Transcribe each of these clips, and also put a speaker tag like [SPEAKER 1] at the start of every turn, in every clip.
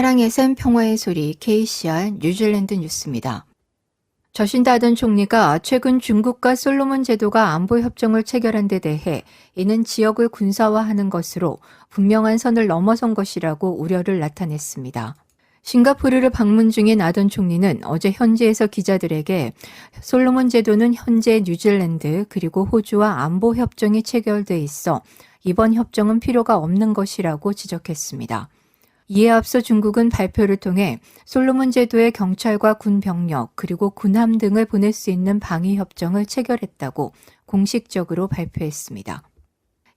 [SPEAKER 1] 사랑의 샘 평화의 소리 KCR 뉴질랜드 뉴스입니다. 저신다 아던 총리가 최근 중국과 솔로몬 제도가 안보 협정을 체결한 데 대해 이는 지역을 군사화하는 것으로 분명한 선을 넘어선 것이라고 우려를 나타냈습니다. 싱가포르를 방문 중인 아던 총리는 어제 현지에서 기자들에게 솔로몬 제도는 현재 뉴질랜드 그리고 호주와 안보 협정이 체결돼 있어 이번 협정은 필요가 없는 것이라고 지적했습니다. 이에 앞서 중국은 발표를 통해 솔로몬 제도의 경찰과 군 병력 그리고 군함 등을 보낼 수 있는 방위 협정을 체결했다고 공식적으로 발표했습니다.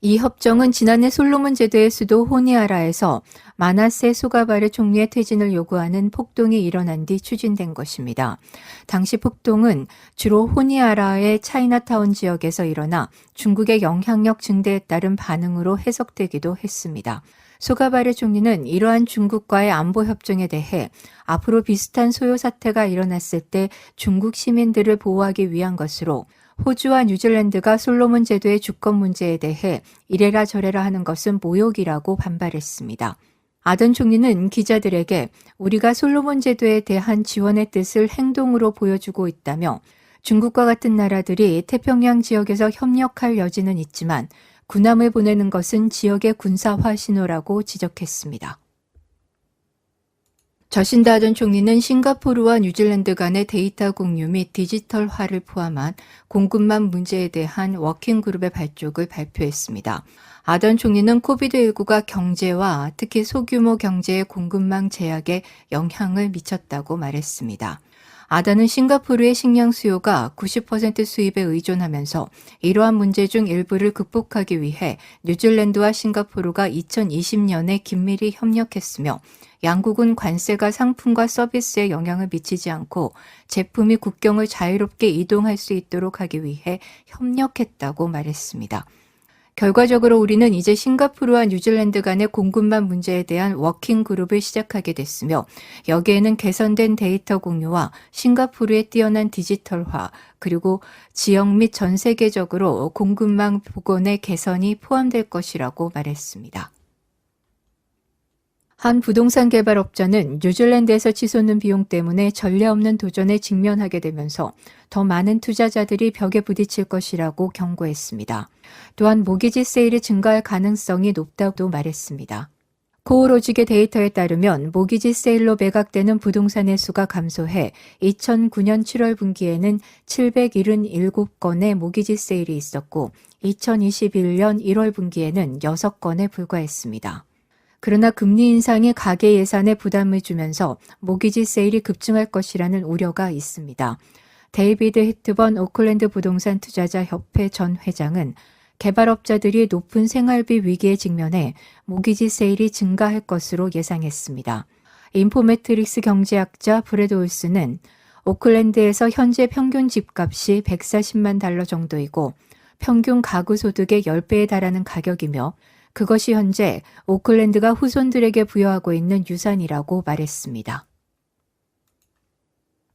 [SPEAKER 1] 이 협정은 지난해 솔로몬 제도의 수도 호니아라에서 마나세 소가바르 총리의 퇴진을 요구하는 폭동이 일어난 뒤 추진된 것입니다. 당시 폭동은 주로 호니아라의 차이나타운 지역에서 일어나 중국의 영향력 증대에 따른 반응으로 해석되기도 했습니다. 소가바르 총리는 이러한 중국과의 안보 협정에 대해 앞으로 비슷한 소요 사태가 일어났을 때 중국 시민들을 보호하기 위한 것으로 호주와 뉴질랜드가 솔로몬 제도의 주권 문제에 대해 이래라 저래라 하는 것은 모욕이라고 반발했습니다. 아던 총리는 기자들에게 우리가 솔로몬 제도에 대한 지원의 뜻을 행동으로 보여주고 있다며 중국과 같은 나라들이 태평양 지역에서 협력할 여지는 있지만 군함을 보내는 것은 지역의 군사화 신호라고 지적했습니다. 저신다 아던 총리는 싱가포르와 뉴질랜드 간의 데이터 공유 및 디지털화를 포함한 공급망 문제에 대한 워킹그룹의 발족을 발표했습니다. 아던 총리는 코비드19가 경제와 특히 소규모 경제의 공급망 제약에 영향을 미쳤다고 말했습니다. 아단은 싱가포르의 식량 수요가 90% 수입에 의존하면서 이러한 문제 중 일부를 극복하기 위해 뉴질랜드와 싱가포르가 2020년에 긴밀히 협력했으며 양국은 관세가 상품과 서비스에 영향을 미치지 않고 제품이 국경을 자유롭게 이동할 수 있도록 하기 위해 협력했다고 말했습니다. 결과적으로 우리는 이제 싱가포르와 뉴질랜드 간의 공급망 문제에 대한 워킹 그룹을 시작하게 됐으며 여기에는 개선된 데이터 공유와 싱가포르의 뛰어난 디지털화 그리고 지역 및 전 세계적으로 공급망 복원의 개선이 포함될 것이라고 말했습니다. 한 부동산 개발업자는 뉴질랜드에서 치솟는 비용 때문에 전례 없는 도전에 직면하게 되면서 더 많은 투자자들이 벽에 부딪힐 것이라고 경고했습니다. 또한 모기지 세일이 증가할 가능성이 높다고 말했습니다. 코오로직의 데이터에 따르면 모기지 세일로 매각되는 부동산의 수가 감소해 2009년 7월 분기에는 777건의 모기지 세일이 있었고 2021년 1월 분기에는 6건에 불과했습니다. 그러나 금리 인상이 가계 예산에 부담을 주면서 모기지 세일이 급증할 것이라는 우려가 있습니다. 데이비드 히트번 오클랜드 부동산 투자자 협회 전 회장은 개발업자들이 높은 생활비 위기에 직면해 모기지 세일이 증가할 것으로 예상했습니다. 인포매트릭스 경제학자 브래드 올스는 오클랜드에서 현재 평균 집값이 140만 달러 정도이고 평균 가구 소득의 10배에 달하는 가격이며 그것이 현재 오클랜드가 후손들에게 부여하고 있는 유산이라고 말했습니다.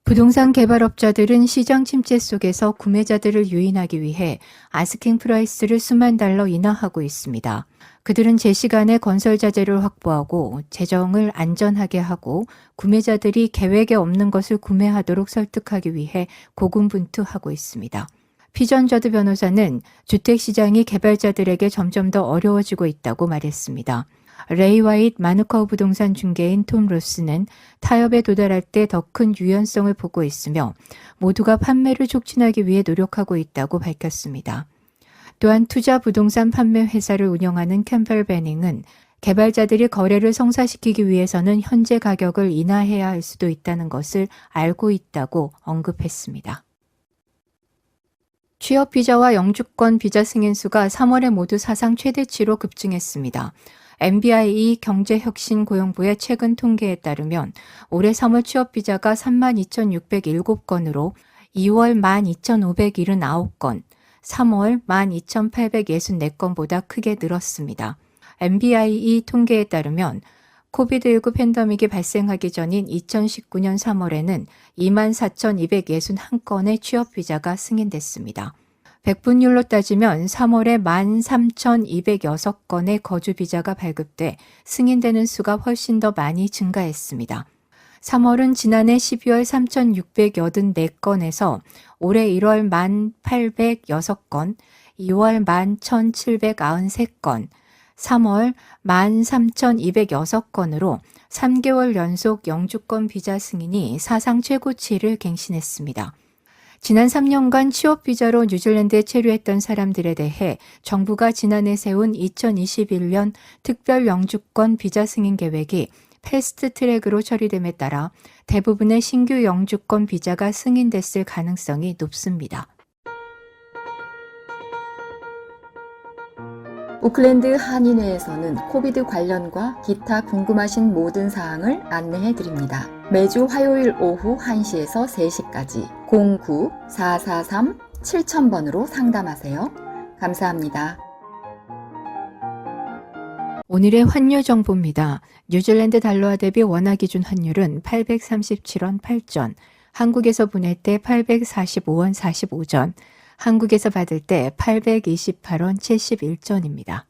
[SPEAKER 1] 부동산 개발업자들은 시장 침체 속에서 구매자들을 유인하기 위해 아스킹 프라이스를 수만 달러 인하하고 있습니다. 그들은 제 시간에 건설 자재를 확보하고 재정을 안전하게 하고 구매자들이 계획에 없는 것을 구매하도록 설득하기 위해 고군분투하고 있습니다. 피전저드 변호사는 주택시장이 개발자들에게 점점 더 어려워지고 있다고 말했습니다. 레이 와잇 마누커우 부동산 중개인 톰 로스는 타협에 도달할 때 더 큰 유연성을 보고 있으며 모두가 판매를 촉진하기 위해 노력하고 있다고 밝혔습니다. 또한 투자 부동산 판매 회사를 운영하는 캠펠 베닝은 개발자들이 거래를 성사시키기 위해서는 현재 가격을 인하해야 할 수도 있다는 것을 알고 있다고 언급했습니다. 취업 비자와 영주권 비자 승인 수가 3월에 모두 사상 최대치로 급증했습니다. MBIE 경제혁신고용부의 최근 통계에 따르면 올해 3월 취업 비자가 32,607건으로 2월 12,579건, 3월 12,864건보다 크게 늘었습니다. MBIE 통계에 따르면 코비드19 팬데믹이 발생하기 전인 2019년 3월에는 24,261건의 취업 비자가 승인됐습니다. 백분율로 따지면 3월에 13,206건의 거주 비자가 발급돼 승인되는 수가 훨씬 더 많이 증가했습니다. 3월은 지난해 12월 3,684건에서 올해 1월 1,806건, 2월 11,793건, 3월 13,206건으로 3개월 연속 영주권 비자 승인이 사상 최고치를 갱신했습니다. 지난 3년간 취업 비자로 뉴질랜드에 체류했던 사람들에 대해 정부가 지난해 세운 2021년 특별 영주권 비자 승인 계획이 패스트 트랙으로 처리됨에 따라 대부분의 신규 영주권 비자가 승인됐을 가능성이 높습니다.
[SPEAKER 2] 오클랜드 한인회에서는 코비드 관련과 기타 궁금하신 모든 사항을 안내해 드립니다. 매주 화요일 오후 1시에서 3시까지 09-443-7000번으로 상담하세요. 감사합니다.
[SPEAKER 1] 오늘의 환율 정보입니다. 뉴질랜드 달러화 대비 원화 기준 환율은 837원 8전, 한국에서 보낼 때 845원 45전, 한국에서 받을 때 828원 71전입니다.